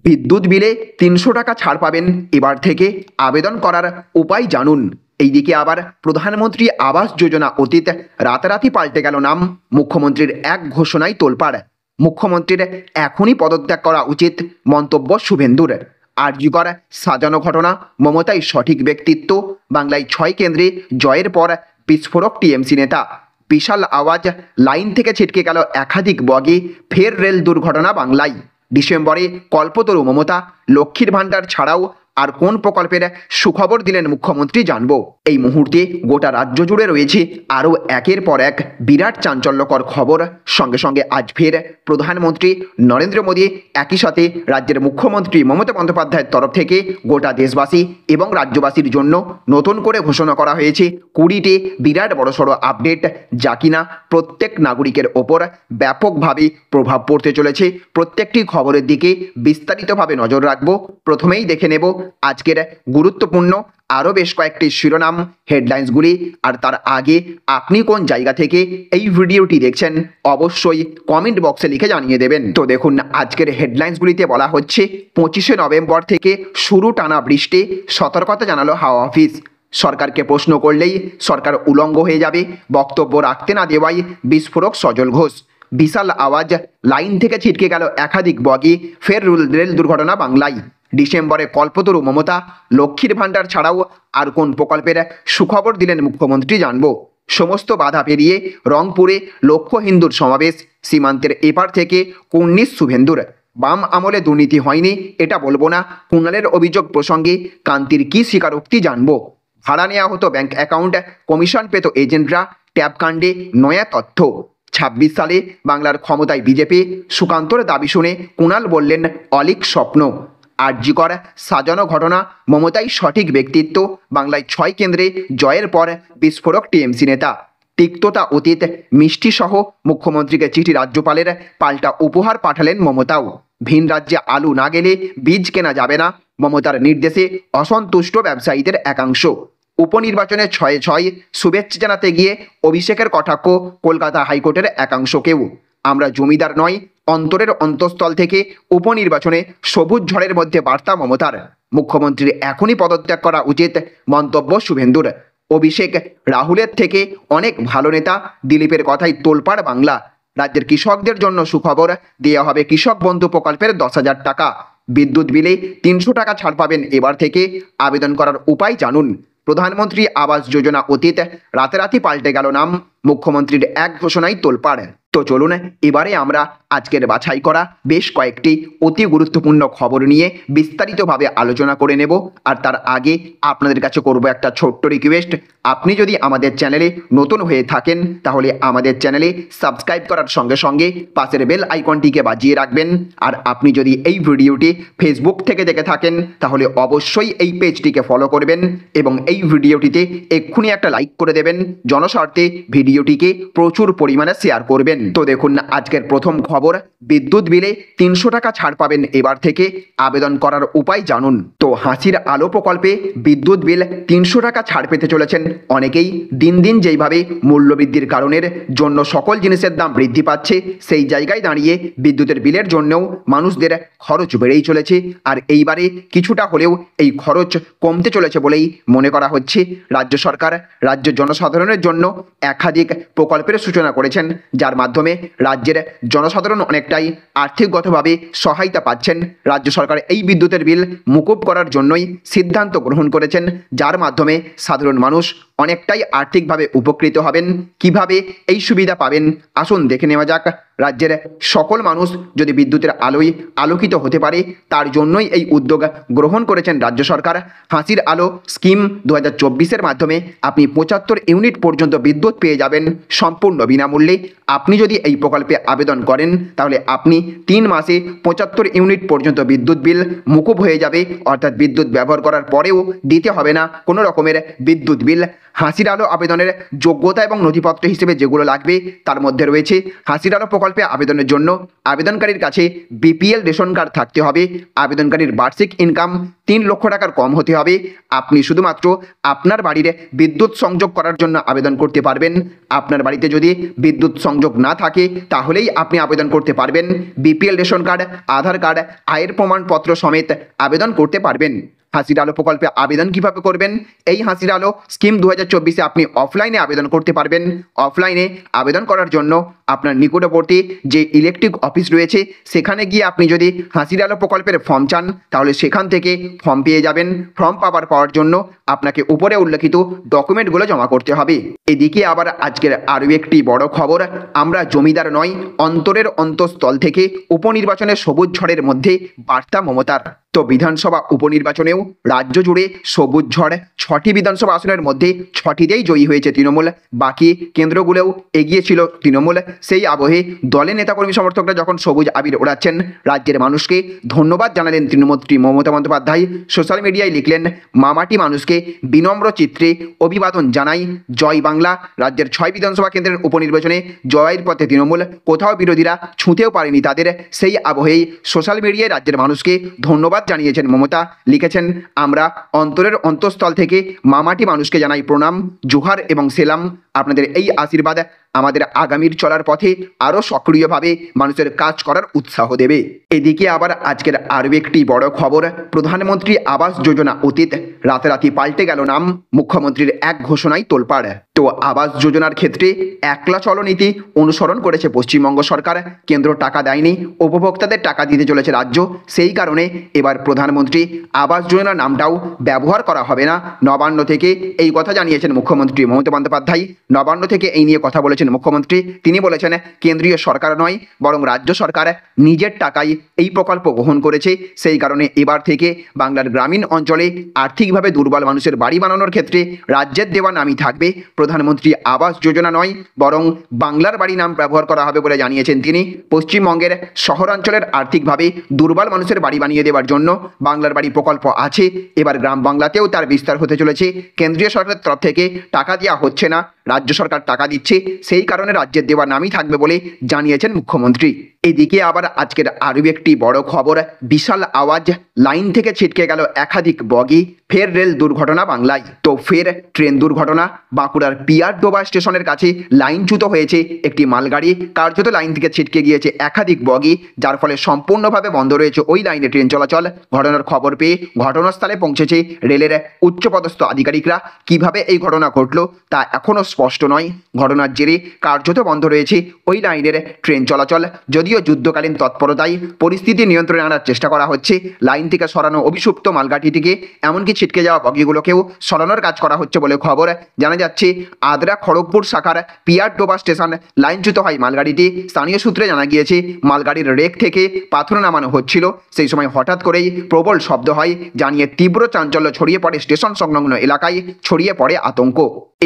বিদ্যুৎ বিলে ৩০০ টাকা ছাড় পাবেন, এবার থেকে আবেদন করার উপায় জানুন। এইদিকে আবার প্রধানমন্ত্রী আবাস যোজনা অতীত রাতারাতি পাল্টে গেল নাম। মুখ্যমন্ত্রীর এক ঘোষণায় তোলপাড়। মুখ্যমন্ত্রীর এখনই পদত্যাগ করা উচিত, মন্তব্য শুভেন্দুর। আরজিকর সাজানো ঘটনা, মমতাই সঠিক ব্যক্তিত্ব, বাংলায় ৬ কেন্দ্রে জয়ের পর বিস্ফোরক টিএমসি নেতা। বিশাল আওয়াজ, লাইন থেকে ছিটকে গেল একাধিক বগি, ফের রেল দুর্ঘটনা বাংলায়। ডিসেম্বরে কল্পতরু মমতা, লক্ষ্মীর ভাণ্ডার ছাড়াও আর কোন প্রকল্পের সুখবর দিলেন মুখ্যমন্ত্রী জানবো। এই মুহূর্তে গোটা রাজ্য জুড়ে রয়েছে আরও একের পর এক বিরাট চাঞ্চল্যকর খবর। সঙ্গে সঙ্গে আজ ফের প্রধানমন্ত্রী নরেন্দ্র মোদী, একই সাথে রাজ্যের মুখ্যমন্ত্রী মমতা বন্দ্যোপাধ্যায়ের তরফ থেকে গোটা দেশবাসী এবং রাজ্যবাসীর জন্য নতুন করে ঘোষণা করা হয়েছে 20টি বিরাট বড়সড় আপডেট, যা কিনা প্রত্যেক নাগরিকের ওপর ব্যাপকভাবে প্রভাব পড়তে চলেছে। প্রত্যেকটি খবরের দিকে বিস্তারিতভাবে নজর রাখবো। প্রথমেই দেখে নেব আজকের গুরুত্বপূর্ণ আরও বেশ কয়েকটি শিরোনাম, হেডলাইন্সগুলি। আর তার আগে আপনি কোন জায়গা থেকে এই ভিডিওটি দেখছেন অবশ্যই কমেন্ট বক্সে লিখে জানিয়ে দেবেন। তো দেখুন, আজকের হেডলাইন্সগুলিতে বলা হচ্ছে 25শে নভেম্বর থেকে শুরু টানা বৃষ্টি, সতর্কতা জানালো হাওয়া অফিস। সরকারকে প্রশ্ন করলেই সরকার উলঙ্গ হয়ে যাবে, বক্তব্য রাখতে না দেওয়াই বিস্ফোরক সজল ঘোষ। বিশাল আওয়াজ, লাইন থেকে ছিটকে গেল একাধিক বগি, ফের রেল দুর্ঘটনা বাংলায়। ডিসেম্বরে কল্পতরু মমতা, লক্ষ্মীর ভাণ্ডার ছাড়াও আর কোন প্রকল্পের সুখবর দিলেন মুখ্যমন্ত্রী জানবো। সমস্ত বাধা পেরিয়ে রংপুরে লক্ষ হিন্দুর সমাবেশ, সীমান্তের এপার থেকে কুর্নিশ শুভেন্দুর। বাম আমলে দুর্নীতি হয়নি এটা বলবো না, কুণালের অভিযোগ প্রসঙ্গে কান্তির কি স্বীকারোক্তি জানবো। ভাড়া নেওয়া হতো ব্যাংক অ্যাকাউন্ট, কমিশন পেত এজেন্টরা, ট্যাব কাণ্ডে নয়া তথ্য। 26 সালে বাংলার ক্ষমতায় বিজেপি, সুকান্তর দাবি শুনে কুণাল বললেন অলীক স্বপ্ন। আরজিকর সাজানো ঘটনা, মমতাই সঠিক ব্যক্তিত্ব, বাংলায় 6 কেন্দ্রে জয়ের পর বিস্ফোরক টিএমসি নেতা। তিক্ততা অতীত, মিষ্টি সহ মুখ্যমন্ত্রীকে চিঠি রাজ্যপালের, পাল্টা উপহার পাঠালেন মমতাও। ভিন রাজ্যে আলু না গেলে বীজ কেনা যাবে না, মমতার নির্দেশে অসন্তুষ্ট ব্যবসায়ীদের একাংশ। উপনির্বাচনে 6-6 শুভেচ্ছা জানাতে গিয়ে অভিষেকের কটাক্ষ কলকাতা হাইকোর্টের একাংশকেও। আমরা জমিদার নয়, অন্তরের অন্তঃস্থল থেকে উপনির্বাচনে সবুজ ঝড়ের মধ্যে বার্তা মমতার। মুখ্যমন্ত্রীর এখনই পদত্যাগ করা উচিত, মন্তব্য শুভেন্দুর। অভিষেক রাহুলের থেকে অনেক ভালো নেতা, দিলীপের কথাই তোলপাড় বাংলা। রাজ্যের কৃষকদের জন্য সুখবর, দেওয়া হবে কৃষক বন্ধু প্রকল্পের 10,000 টাকা। বিদ্যুৎ বিলে 300 টাকা ছাড় পাবেন, এবার থেকে আবেদন করার উপায় জানুন। প্রধানমন্ত্রী আবাস যোজনা অতীত রাতারাতি পাল্টে গেল নাম, মুখ্যমন্ত্রীর এক ঘোষণায় তোলপাড়। তো চলুন এবারে আমরা আজকের বাছাই করা বেশ কয়েকটি অতি গুরুত্বপূর্ণ খবর নিয়ে বিস্তারিতভাবে আলোচনা করে নেব। আর তার আগে আপনাদের কাছে করব একটা ছোট্ট রিকোয়েস্ট, আপনি যদি আমাদের চ্যানেলে নতুন হয়ে থাকেন তাহলে আমাদের চ্যানেলে সাবস্ক্রাইব করার সঙ্গে সঙ্গে পাশের বেল আইকনটিকে বাজিয়ে রাখবেন। আর আপনি যদি এই ভিডিওটি ফেসবুক থেকে দেখে থাকেন তাহলে অবশ্যই এই পেজটিকে ফলো করবেন এবং এই ভিডিওটিতে এক্ষুনি একটা লাইক করে দেবেন। জনস্বার্থে ভিডিওটিকে প্রচুর পরিমাণে শেয়ার করবেন। তো দেখুন, আজকের প্রথম খবর, বিদ্যুৎ বিলে 300 টাকা ছাড় পাবেন, এবার থেকে আবেদন করার উপায় জানুন। তো হাসির আলো প্রকল্পে বিদ্যুৎ বিল 300 টাকা ছাড় পেতে চলেছেন অনেকেই। দিন দিন যেইভাবে মূল্যবৃদ্ধির কারণের জন্য সকল জিনিসের দাম বৃদ্ধি পাচ্ছে, সেই জায়গায় দাঁড়িয়ে বিদ্যুতের বিলের জন্যও মানুষদের খরচ বেড়েই চলেছে। আর এইবারে কিছুটা হলেও এই খরচ কমতে চলেছে বলেই মনে করা হচ্ছে। রাজ্য সরকার রাজ্যের জনসাধারণের জন্য একাধিক প্রকল্পের সূচনা করেছেন, যার মাধ্যমে রাজ্যের জনসাধারণ অনেকটাই আর্থিকগতভাবে সহায়তা পাচ্ছেন। রাজ্য সরকার এই বিদ্যুতের বিল মুকুব করার জন্যই সিদ্ধান্ত গ্রহণ করেছেন, যার মাধ্যমে সাধারণ মানুষ অনেকটাই আর্থিকভাবে উপকৃত হবেন। কিভাবে এই সুবিধা পাবেন আসুন দেখে নেওয়া যাক। রাজ্যের সকল মানুষ যদি বিদ্যুতের আলোয় আলোকিত হতে পারে, তার জন্যই এই উদ্যোগ গ্রহণ করেছেন রাজ্য সরকার। হাসির আলো স্কিম 2024-এর মাধ্যমে আপনি 75 ইউনিট পর্যন্ত বিদ্যুৎ পেয়ে যাবেন সম্পূর্ণ বিনামূল্যে। আপনি যদি এই প্রকল্পে আবেদন করেন তাহলে আপনি 3 মাসে 75 ইউনিট পর্যন্ত বিদ্যুৎ বিল মুকুব হয়ে যাবে, অর্থাৎ বিদ্যুৎ ব্যবহার করার পরেও দিতে হবে না কোনো রকমের বিদ্যুৎ বিল। হাসির আলো আবেদনের যোগ্যতা এবং নথিপত্র হিসেবে যেগুলো লাগবে তার মধ্যে রয়েছে হাসির আলো প্রকল্প প্রকল্পে আবেদনের জন্য আবেদনকারীর কাছে বিপিএল রেশন কার্ড থাকতে হবে। আবেদনকারীর বার্ষিক ইনকাম 3 লক্ষ টাকার কম হতে হবে। আপনি শুধুমাত্র আপনার বাড়ির বিদ্যুৎ সংযোগ করার জন্য আবেদন করতে পারবেন। আপনার বাড়িতে যদি বিদ্যুৎ সংযোগ না থাকে তাহলেই আপনি আবেদন করতে পারবেন। বিপিএল রেশন কার্ড, আধার কার্ড, আয়ের প্রমাণপত্র সমেত আবেদন করতে পারবেন। হাসির আলো প্রকল্পে আবেদন কিভাবে করবেন? এই হাসির আলো স্কিম 2024-এ আপনি অফলাইনে আবেদন করতে পারবেন। অফলাইনে আবেদন করার জন্য আপনার নিকটবর্তী যে ইলেকট্রিক অফিস রয়েছে সেখানে গিয়ে আপনি যদি হাসির আলো প্রকল্পের ফর্ম চান তাহলে সেখান থেকে ফর্ম পেয়ে যাবেন। ফর্ম পাওয়ার জন্য আপনাকে উপরে উল্লেখিত ডকুমেন্টগুলো জমা করতে হবে। এদিকে আবার আজকের আরও একটি বড় খবর, আমরা জমিদার নয়, অন্তরের অন্তঃস্থল থেকে উপনির্বাচনে সবুজ ঝড়ের মধ্যে বার্তা মমতার। তো বিধানসভা উপনির্বাচনেও রাজ্য জুড়ে সবুজ ঝড়। 6টি বিধানসভা আসনের মধ্যে 6টিতেই জয়ী হয়েছে তৃণমূল। বাকি কেন্দ্রগুলোও এগিয়েছিল তৃণমূল। সেই আবহে দলের নেতাকর্মী সমর্থকরা যখন সবুজ আবির ওড়াচ্ছেন, রাজ্যের মানুষকে ধন্যবাদ জানালেন তৃণমন্ত্রী মমতা বন্দ্যোপাধ্যায়। সোশ্যাল মিডিয়ায় লিখলেন, মামাটি মানুষকে বিনম্র চিত্রে অভিবাদন জানাই, জয় বাংলা। রাজ্যের 6 বিধানসভা কেন্দ্রের উপনির্বাচনে জয়ের পথে তৃণমূল, কোথাও বিরোধীরা ছুঁতেও পারেনি তাদের। সেই আবহেই সোশ্যাল মিডিয়ায় রাজ্যের মানুষকে ধন্যবাদ জানিয়েছেন মমতা। লিখেছেন, আমরা অন্তরের অন্তঃস্থল থেকে মামাটি মানুষকে জানাই প্রণাম, জোহার এবং সেলাম। আপনাদের এই আশীর্বাদ আমাদের আগামীর চলার পথে আরও সক্রিয়ভাবে মানুষের কাজ করার উৎসাহ দেবে। এদিকে আবার আজকের আরও একটি বড় খবর, প্রধানমন্ত্রী আবাস যোজনা অতীত, রাতারাতি পাল্টে গেল নাম। মুখ্যমন্ত্রীর এক ঘোষণায় তোলপাড়। তো আবাস যোজনার ক্ষেত্রে একলা চলো নীতি অনুসরণ করেছে পশ্চিমবঙ্গ সরকার। কেন্দ্র টাকা দেয়নি, উপভোক্তাদের টাকা দিতে চলেছে রাজ্য। সেই কারণে এবার প্রধানমন্ত্রী আবাস যোজনা নামটাও ব্যবহার করা হবে না। নবান্ন থেকে এই কথা জানিয়েছেন মুখ্যমন্ত্রী মমতা বন্দ্যোপাধ্যায়। নবান্ন থেকে এই নিয়ে কথা বলেছেন মুখ্যমন্ত্রী। তিনি বলেছেন, কেন্দ্রীয় সরকার নয় বরং রাজ্য সরকার নিজের টাকায় এই প্রকল্প গ্রহণ করেছে। সেই কারণে এবার থেকে বাংলার গ্রামীণ অঞ্চলে আর্থিকভাবে দুর্বল মানুষের বাড়ি বানানোর ক্ষেত্রে রাজ্যের দেওয়া নামই থাকবে। প্রধানমন্ত্রী আবাস যোজনা নয় বরং বাংলার বাড়ি নাম ব্যবহার করা হবে বলে জানিয়েছেন তিনি। পশ্চিমবঙ্গের শহরাঞ্চলের আর্থিকভাবে দুর্বল মানুষের বাড়ি বানিয়ে দেওয়ার জন্য বাংলার বাড়ি প্রকল্প আছে। এবার গ্রাম বাংলাতেও তার বিস্তার হতে চলেছে। কেন্দ্রীয় সরকারের তরফ থেকে টাকা দেওয়া হচ্ছে না, রাজ্য সরকার টাকা দিচ্ছে। সেই কারণে রাজ্যের দেওয়া নামই থাকবে বলে জানিয়েছেন মুখ্যমন্ত্রী। এদিকে আবার আজকের আরও একটি বড় খবর, বিশাল আওয়াজ, লাইন থেকে ছিটকে গেল একাধিক বগি। ফের রেল দুর্ঘটনা বাংলায়। তো ফের ট্রেন দুর্ঘটনা। বাঁকুড়ার পিয়ারডোবা স্টেশনের কাছে লাইনচ্যুত হয়েছে একটি মালগাড়ি। কার্যত লাইন থেকে ছিটকে গিয়েছে একাধিক বগি, যার ফলে সম্পূর্ণভাবে বন্ধ রয়েছে ওই লাইনে ট্রেন চলাচল। ঘটনার খবর পেয়ে ঘটনাস্থলে পৌঁছেছে রেলের উচ্চপদস্থ আধিকারিকরা। কিভাবে এই ঘটনা ঘটল তা এখনও স্পষ্ট নয়। ঘটনার জেরে কার্যত বন্ধ রয়েছে ওই লাইনের ট্রেন চলাচল। যদিও যুদ্ধকালীন তৎপরতায় পরিস্থিতি নিয়ন্ত্রণে আনার চেষ্টা করা হচ্ছে। লাইন থেকে সরানো অভিযুক্ত মালগাড়িটিকে, এমনকি ছিটকে যাওয়া বগিগুলোকেও সরানোর কাজ করা হচ্ছে বলে খবর। জানা যাচ্ছে, আদ্রা খড়গপুর শাখার পিয়ারডোবা স্টেশন লাইনচ্যুত হয় মালগাড়িটি। স্থানীয় সূত্রে জানা গিয়েছে, মালগাড়ির রেক থেকে পাথর নামানো হচ্ছিল। সেই সময় হঠাৎ করেই প্রবল শব্দ হয়, জানিয়ে তীব্র চাঞ্চল্য ছড়িয়ে পড়ে স্টেশন সংলগ্ন এলাকায়, ছড়িয়ে পড়ে আতঙ্ক।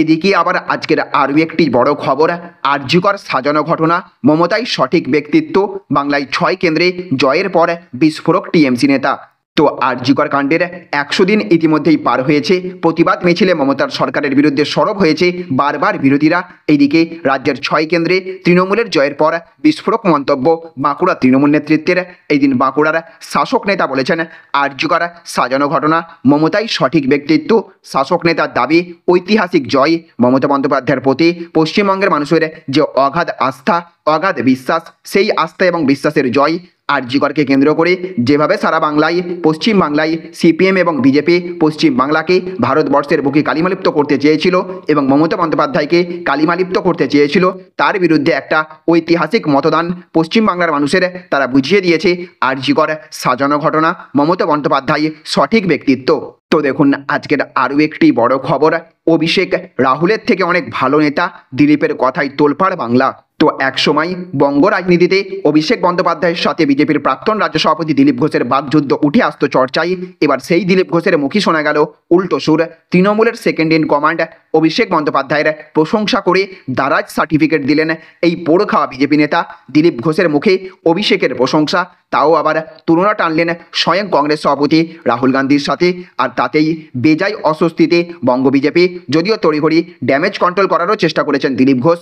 এদিকে আবার আজকের আরও একটি বড় খবর, আরজিকর সাজানো ঘটনা, মমতাই সঠিক ব্যক্তিত্ব, বাংলায় 6 কেন্দ্রে জয়ের পর বিস্ফোরক টিএমসি নেতা। তো আরজিকর কাণ্ডের 100 দিন ইতিমধ্যেই পার হয়েছে। প্রতিবাদ মিছিলে মমতার সরকারের বিরুদ্ধে সরব হয়েছে বারবার বিরোধীরা। এইদিকে রাজ্যের 6 কেন্দ্রে তৃণমূলের জয়ের পর বিস্ফোরক মন্তব্য বাঁকুড়া তৃণমূল নেতৃত্বের। এই দিন বাঁকুড়ার শাসক নেতা বলেছেন, আরজিকর সাজানো ঘটনা, মমতাই সঠিক ব্যক্তিত্ব। শাসক নেতার দাবি, ঐতিহাসিক জয়। মমতা বন্দ্যোপাধ্যায়ের প্রতি পশ্চিমবঙ্গের মানুষের যে অগাধ আস্থা, অগাধ বিশ্বাস, সেই আস্থা এবং বিশ্বাসের জয়। আরজিকরকে কেন্দ্র করে যেভাবে সারা বাংলায়, পশ্চিম বাংলায় সিপিএম এবং বিজেপি পশ্চিম বাংলাকে ভারতবর্ষের বুকে কালিমালিপ্ত করতে চেয়েছিল এবং মমতা বন্দ্যোপাধ্যায়কে কালিমালিপ্ত করতে চেয়েছিল, তার বিরুদ্ধে একটা ঐতিহাসিক মতদান পশ্চিম বাংলার মানুষের তারা বুঝিয়ে দিয়েছে। আরজিকর সাজানো ঘটনা, মমতা বন্দ্যোপাধ্যায় সঠিক ব্যক্তিত্ব। তো দেখুন আজকের আরও একটি বড় খবর, অভিষেক রাহুলের থেকে অনেক ভালো নেতা, দিলীপের কথায় তোলপাড় বাংলা। তো একসময় বঙ্গ রাজনীতিতে অভিষেক বন্দ্যোপাধ্যায়ের সাথে বিজেপির প্রাক্তন রাজ্য সভাপতি দিলীপ ঘোষের বাগযুদ্ধ উঠে আসতো চর্চায়। এবার সেই দিলীপ ঘোষের মুখে শোনা গেল উল্টো সুর। তৃণমূলের সেকেন্ড ইন কমান্ড অভিষেক বন্দ্যোপাধ্যায়ের প্রশংসা করে দারাজ সার্টিফিকেট দিলেন এই পোড় খাওয়া বিজেপি নেতা। দিলীপ ঘোষের মুখে অভিষেকের প্রশংসা, তাও আবার তুলনা টানলেন স্বয়ং কংগ্রেস সভাপতি রাহুল গান্ধীর সাথে। আর তাতেই বেজায় অস্বস্তিতে বঙ্গ বিজেপি। যদিও তড়িঘড়ি ড্যামেজ কন্ট্রোল করারও চেষ্টা করেছেন দিলীপ ঘোষ।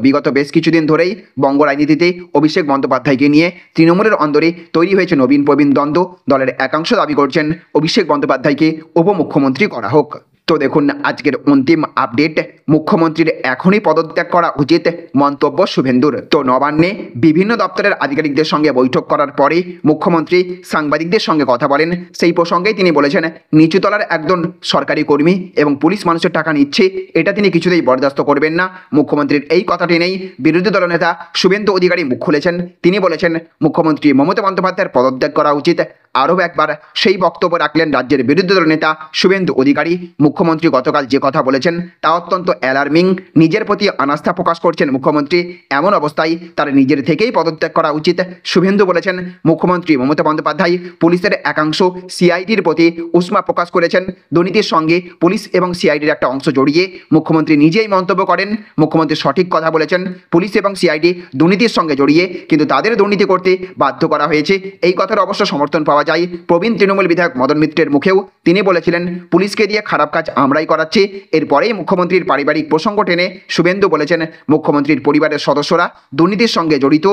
বিগত বেশ কিছুদিন ধরেই বঙ্গ রাজনীতিতে অভিষেক বন্দ্যোপাধ্যায়কে নিয়ে তৃণমূলের অন্দরে তৈরি হয়েছে নবীন প্রবীণ দ্বন্দ্ব। দলের একাংশ দাবি করছেন অভিষেক বন্দ্যোপাধ্যায়কে উপমুখ্যমন্ত্রী করা হোক। তো দেখুন আজকের অন্তিম আপডেট, মুখ্যমন্ত্রীর এখনই পদত্যাগ করা উচিত, মন্তব্য শুভেন্দুর। তো নবান্নে বিভিন্ন দপ্তরের আধিকারিকদের সঙ্গে বৈঠক করার পরে মুখ্যমন্ত্রী সাংবাদিকদের সঙ্গে কথা বলেন। সেই প্রসঙ্গেই তিনি বলেছেন, নিচুতলার একজন সরকারি কর্মী এবং পুলিশ মানুষের টাকা নিচ্ছে, এটা তিনি কিছুতেই বরদাস্ত করবেন না। মুখ্যমন্ত্রীর এই কথাটি নেই বিরোধী দলনেতা শুভেন্দু অধিকারী মুখ খুলেছেন। তিনি বলেছেন মুখ্যমন্ত্রী মমতা বন্দ্যোপাধ্যায়ের পদত্যাগ করা উচিত। আরও একবার সেই বক্তব্য রাখলেন রাজ্যের বিরোধী দল নেতা শুভেন্দু অধিকারী। মুখ্যমন্ত্রী গতকাল যে কথা বলেছেন তা অত্যন্ত অ্যালার্মিং। নিজের প্রতি অনাস্থা প্রকাশ করছেন মুখ্যমন্ত্রী। এমন অবস্থায় তার নিজের থেকেই পদত্যাগ করা উচিত। শুভেন্দু বলেছেন মুখ্যমন্ত্রী মমতা বন্দ্যোপাধ্যায় পুলিশের একাংশ সিআইডির প্রতি উষ্মা প্রকাশ করেছেন। দুর্নীতির সঙ্গে পুলিশ এবং সিআইডির একটা অংশ জড়িয়ে মুখ্যমন্ত্রী নিজেই মন্তব্য করেন। মুখ্যমন্ত্রী সঠিক কথা বলেছেন, পুলিশ এবং সিআইডি দুর্নীতির সঙ্গে জড়িয়ে, কিন্তু তাদের দুর্নীতি করতে বাধ্য করা হয়েছে। এই কথার অবশ্য সমর্থন পাওয়া যায় প্রবীণ তৃণমূল বিধায়ক মদন মিত্রের মুখেও। তিনি বলেছিলেন পুলিশকে দিয়ে খারাপ কাজ আমরাই করাচ্ছি। এরপরেই মুখ্যমন্ত্রীর পারিবারিক প্রসঙ্গ টেনে শুভেন্দু বলেছেন মুখ্যমন্ত্রীর পরিবারের সদস্যরা দুর্নীতির সঙ্গে জড়িত।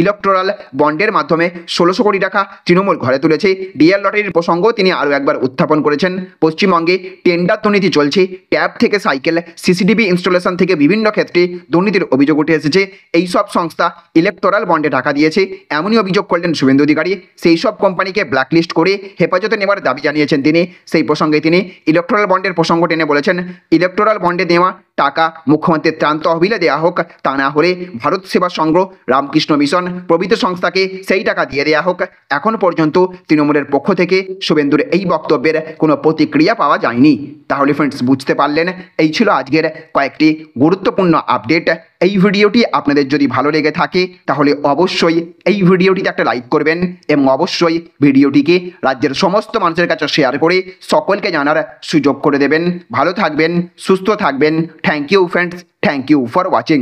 ইলেকটোরাল বন্ডের মাধ্যমে 1600 কোটি টাকা তৃণমূল ঘরে তুলেছে। ডিএল লটারির প্রসঙ্গ তিনি আরও একবার উত্থাপন করেছেন। পশ্চিমবঙ্গে টেন্ডার দুর্নীতি চলছে, ট্যাব থেকে সাইকেল, সিসিটিভি ইনস্টলেশন থেকে বিভিন্ন ক্ষেত্রে দুর্নীতির অভিযোগ উঠে এসেছে। এই সব সংস্থা ইলেকটোরাল বন্ডে টাকা দিয়েছে, এমনই অভিযোগ করলেন শুভেন্দু অধিকারী। সেই সব কোম্পানিকে ব্ল্যাকলিস্ট করে হেফাজতে নেওয়ার দাবি জানিয়েছেন তিনি। সেই প্রসঙ্গে তিনি ইলেকটোরাল বন্ডের প্রসঙ্গ টেনে বলেছেন, ইলেকটোরাল বন্ডে দেওয়া টাকা মুখ্যমন্ত্রীর ত্রাণ তহবিলে দেওয়া হোক, তা না হলে ভারত সেবা সংঘ, রামকৃষ্ণ মিশন প্রভৃতি সংস্থাকে সেই টাকা দিয়ে দেওয়া হোক। এখন পর্যন্ত তৃণমূলের পক্ষ থেকে শুভেন্দুর এই বক্তব্যের কোনো প্রতিক্রিয়া পাওয়া যায়নি। তাহলে ফ্রেন্ডস বুঝতে পারলেন, এই ছিল আজকের কয়েকটি গুরুত্বপূর্ণ আপডেট। এই ভিডিওটি আপনাদের যদি ভালো লেগে থাকে তাহলে অবশ্যই এই ভিডিওটিতে একটা লাইক করবেন এবং অবশ্যই ভিডিওটিকে রাজ্যের সমস্ত মানুষের কাছে শেয়ার করে সকলকে জানার সুযোগ করে দেবেন। ভালো থাকবেন, সুস্থ থাকবেন। Thank you friends, thank you for watching.